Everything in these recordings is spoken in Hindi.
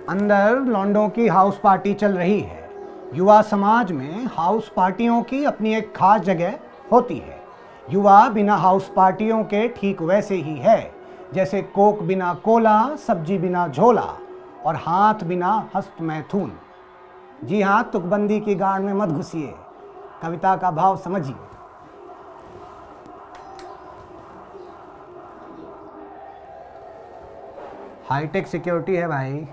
अंदर लॉन्डो की हाउस पार्टी चल रही है। युवा समाज में हाउस पार्टियों की अपनी एक खास जगह होती है। युवा बिना हाउस पार्टियों के ठीक वैसे ही है जैसे कोक बिना कोला, सब्जी बिना झोला और हाथ बिना हस्त मैथुन। जी हाँ, तुकबंदी की गाड़ में मत घुसिए, कविता का भाव समझिए। हाईटेक सिक्योरिटी है भाई।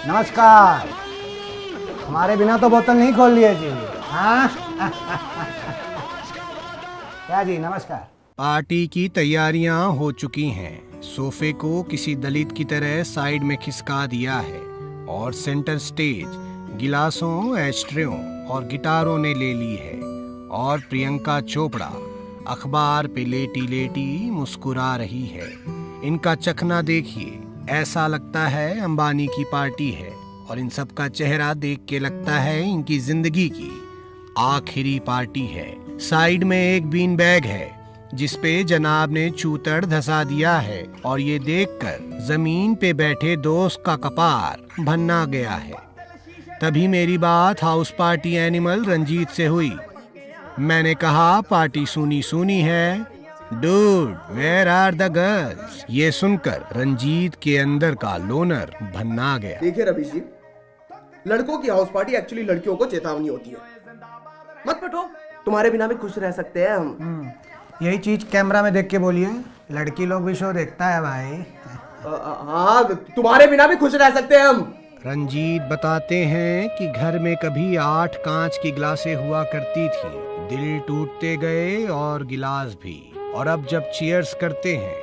नमस्कार। हमारे बिना तो बोतल नहीं खोल लिए जी। हाँ क्या जी, नमस्कार। पार्टी की तैयारियां हो चुकी हैं। सोफे को किसी दलित की तरह साइड में खिसका दिया है और सेंटर स्टेज गिलासों, एस्ट्रेओं और गिटारों ने ले ली है। और प्रियंका चोपड़ा अखबार पे लेटी लेटी मुस्कुरा रही है। इनका चखना देखिए, ऐसा लगता है अंबानी की पार्टी है। और इन सब का चेहरा देख के लगता है इनकी जिंदगी की आखिरी पार्टी है। साइड में एक बीन बैग है जिसपे जनाब ने चूतड़ धसा दिया है और ये देखकर जमीन पे बैठे दोस्त का कपार भन्ना गया है। तभी मेरी बात हाउस पार्टी एनिमल रंजीत से हुई। मैंने कहा पार्टी सुनी सुनी है, dude where are the girls. ये सुनकर रंजीत के अंदर का लोनर भन्ना गया। देखिए रवि जी, लड़कों की हाउस पार्टी एक्चुअली लड़कियों को चेतावनी होती है। मत पटो, तुम्हारे बिना भी खुश रह सकते हैं हम। यही चीज कैमरा में देख के बोलिए, लड़की लोग भी शो देखता है भाई। हाँ, तुम्हारे बिना भी खुश रह सकते हैं हम। रंजीत बताते हैं कि घर में कभी 8 कांच की गिलासें हुआ करती थी। दिल टूटते गए और गिलास भी। और अब जब चीयर्स करते हैं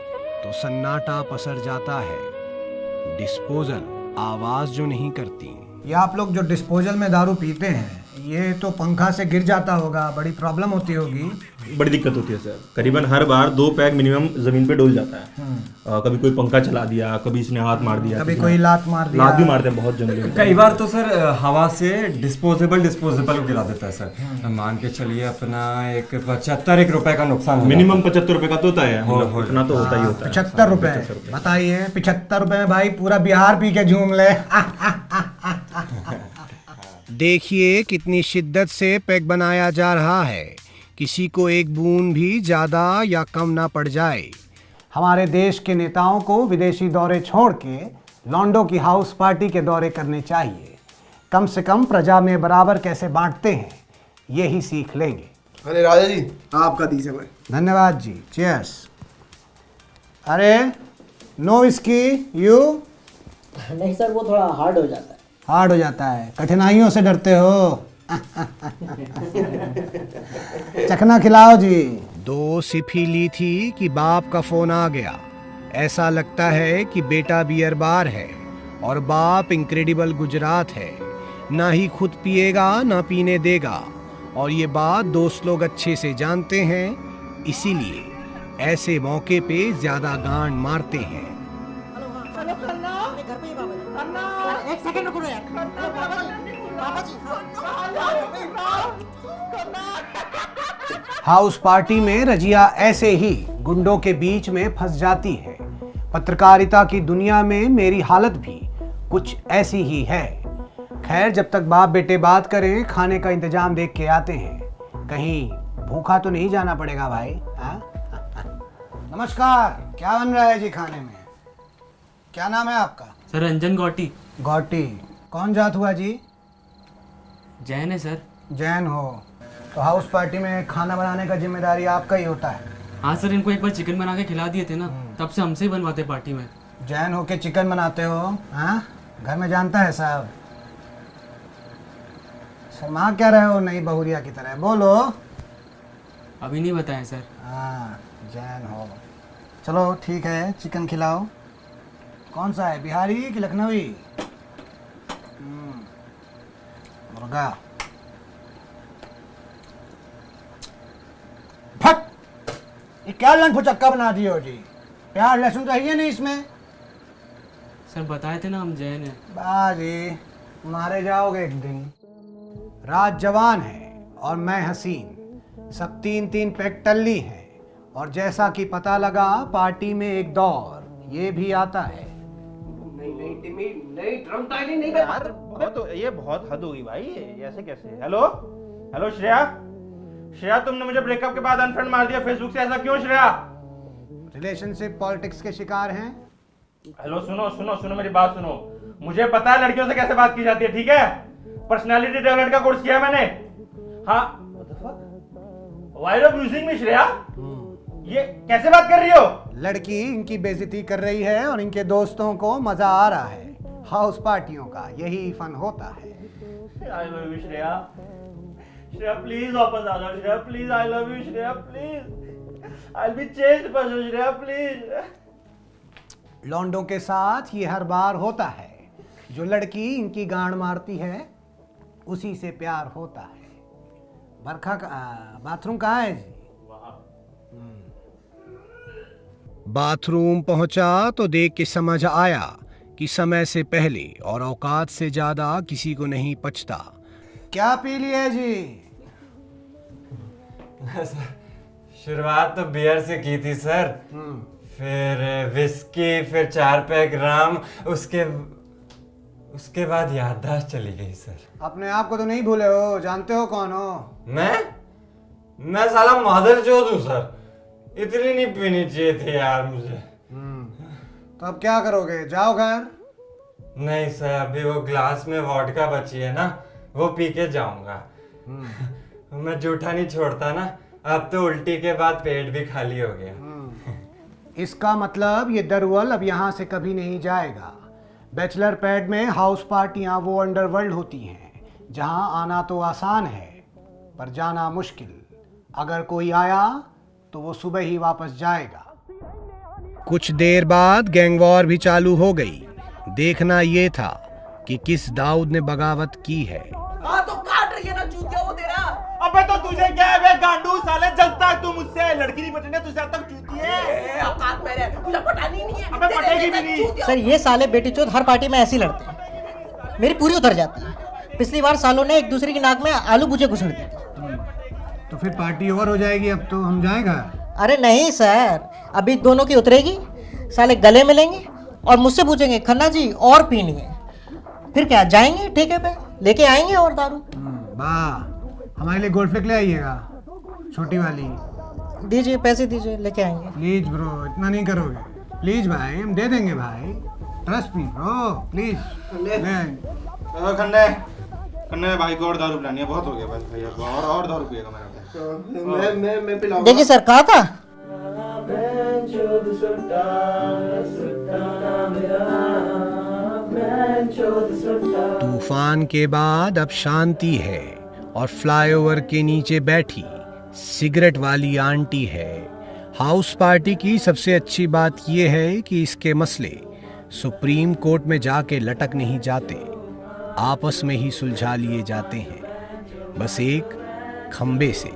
तो सन्नाटा पसर जाता है। डिस्पोजल आवाज जो नहीं करती। ये आप लोग जो डिस्पोजल में दारू पीते हैं, ये तो पंखा से गिर जाता होगा, बड़ी प्रॉब्लम होती होगी। बड़ी दिक्कत होती है सर। करीबन हर बार 2 पैक मिनिमम जमीन पे डोल जाता है। कभी कोई पंखा चला दिया, कभी इसने हाथ मार दिया, कभी कोई लात मार दिया। लात भी मारते हैं बहुत जंगली। कई बार तो सर हवा से डिस्पोजेबल गिरा देता है सर। मान के चलिए अपना एक 75 रुपए का नुकसान हो मिनिमम 75 रुपए का तो होता है। इतना तो होता ही होता है। 75 रुपए बताइए, 75 रुपए में भाई पूरा बिहार पी के झूम ले। देखिए कितनी शिद्दत से पैक बनाया जा रहा है, किसी को एक बूंद भी ज्यादा या कम ना पड़ जाए। हमारे देश के नेताओं को विदेशी दौरे छोड़ के लॉन्डो की हाउस पार्टी के दौरे करने चाहिए। कम से कम प्रजा में बराबर कैसे बांटते हैं यही सीख लेंगे। अरे राजा जी, आपका दीजिए। मैं धन्यवाद जी, चीयर्स। अरे नो विस्की यू? नहीं सर, वो थोड़ा हार्ड हो जाता है। हार्ड हो जाता है, कठिनाइयों से डरते हो। चखना खिलाओ जी। 2 सिप ही ली थी कि बाप का फोन आ गया। ऐसा लगता है कि बेटा बियर बार है और बाप इनक्रेडिबल गुजरात है। ना ही खुद पिएगा ना पीने देगा। और ये बात दोस्त लोग अच्छे से जानते हैं, इसीलिए ऐसे मौके पे ज्यादा गांड मारते हैं। एक सेकंड रुको यार। हाउस पार्टी में रजिया ऐसे ही गुंडों के बीच में फंस जाती है। पत्रकारिता की दुनिया में मेरी हालत भी कुछ ऐसी ही है। खैर, जब तक बाप बेटे बात करें, खाने का इंतजाम देख के आते हैं। कहीं भूखा तो नहीं जाना पड़ेगा भाई। नमस्कार, क्या बन रहा है जी खाने में? क्या नाम है आपका? सर रंजन गौटी। गौटी, कौन जात हुआ जी? जैन है सर। जैन हो तो हाउस पार्टी में खाना बनाने का जिम्मेदारी आपका ही होता है। हाँ सर, इनको एक बार चिकन बना के खिला दिए थे ना, तब से हमसे ही बनवाते पार्टी में। जैन हो के चिकन बनाते हो? हाँ, घर में जानता है साहब। शर्मा क्या रहे हो नई बहुरिया की तरह, बोलो। अभी नहीं बताया सर। हाँ, जैन हो। चलो ठीक है, चिकन खिलाओ। कौन सा है, बिहारी कि लखनवी? मुर्गा। फट, ये क्या लन फुचक्का बना दिए हो जी? प्याज लहसुन चाहिए नहीं इसमें? सर बताए थे ना हम जैन हैं। बाजी, मारे जाओगे एक दिन। रात जवान है और मैं हसीन, सब 3-3 पैक टल्ली हैं। और जैसा कि पता लगा, पार्टी में एक दौर ये भी आता है। नहीं इंटीमेट नहीं, ड्रम टाइलिंग नहीं मैं यार ये बहुत हद होगी भाई, ये ऐसे कैसे? हेलो हेलो श्रेया, श्रेया तुमने मुझे ब्रेकअप के बाद अनफ्रेंड मार दिया फेसबुक से, ऐसा क्यों श्रेया? रिलेशनशिप पॉलिटिक्स के शिकार हैं। हेलो सुनो सुनो सुनो मेरी बात सुनो, मुझे पता है लड़कियों से कैसे बात की जाती है, ठीक है? पर्सनालिटी डेवलपमेंट का कोर्स किया मैंने। हाँ, व्हाई आर यू यूजिंग मी श्रेया? ये कैसे बात कर रही हो? लड़की इनकी बेइज्जती कर रही है और इनके दोस्तों को मजा आ रहा है। हाउस पार्टियों का यही फन होता है। I love you Shreya, Shreya please वापस आ जाओ Shreya, please I love you Shreya, please I will be changed person Shreya, please. लौंडों के साथ ये हर बार होता है। जो लड़की इनकी गांड मारती है उसी से प्यार होता है। बरखा का बाथरूम कहाँ है जी? बाथरूम पहुंचा तो देख के समझ आया कि समय से पहले और औकात से ज्यादा किसी को नहीं पचता। क्या पी लिए जी? शुरुआत तो बियर से की थी सर, फिर विस्की, फिर 4 पैक रम, उसके बाद याददाश्त चली गई सर। अपने आप को तो नहीं भूले हो, जानते हो कौन हो? मैं साला मादर चोद हूँ सर, इतनी नहीं पीनी चाहिए थी यार मुझे। तो अब क्या करोगे, जाओ घर? नहीं सर, अभी वो ग्लास में वोडका बची है ना, वो पी के जाऊंगा। मैं जूठा नहीं छोड़ता ना, अब तो उल्टी के बाद पेट भी खाली हो गया। इसका मतलब ये दरअसल अब यहाँ से कभी नहीं जाएगा। बैचलर पैड में हाउस पार्टियाँ वो अंडरवर्ल्ड होती हैं जहाँ आना तो आसान है पर जाना मुश्किल। अगर कोई आया तो वो सुबह ही वापस जाएगा। कुछ देर बाद गैंग वॉर भी चालू हो गई। देखना ये था कि किस दाऊद ने बगावत की है। हाँ तो काट रही है ना चूतिया वो तेरा। अबे तो तुझे क्या है बे गांडू साले, जलता है तू मुझसे, लड़की नहीं बचने तुझसे तक चूती है। औकात में रह, तुझे पटानी नहीं है। अबे पटेगी भी नहीं। सर ये साले बेटी चोद हर पार्टी में ऐसे ही लड़ते हैं, मेरी पूरी उतर जाती है। पिछली बार सालों ने एक दूसरे की नाक में आलू भुजे घुसड़ दी थी। तो फिर पार्टी ओवर हो जाएगी, अब तो हम जाएगा। अरे नहीं सर, अभी दोनों की उतरेगी, साले गले मिलेंगे और मुझसे पूछेंगे खन्ना जी और पीनी है, फिर क्या जाएंगे ठेके पे लेके आएंगे और दारू। वाह, हमारे लिए गोल्ड फ्लिक ले आइएगा, छोटी वाली। दीजिए पैसे दीजिए, लेके आएंगे। प्लीज ब्रो, इतना नहीं करोगे? प्लीज भाई, हम दे देंगे भाई, ट्रस्ट मी ब्रो, प्लीज ले। खन्ने खन्ने भाई को और दारू पिलानी है, बहुत हो गया बस भैया को, और दारू पिएगा मेरा भाई। मैं पिलाऊंगा। देखिए सर, कहा था तूफान के बाद अब शांति है और फ्लाईओवर के नीचे बैठी सिगरेट वाली आंटी है। हाउस पार्टी की सबसे अच्छी बात यह है कि इसके मसले सुप्रीम कोर्ट में जाके लटक नहीं जाते, आपस में ही सुलझा लिए जाते हैं, बस एक खंबे से।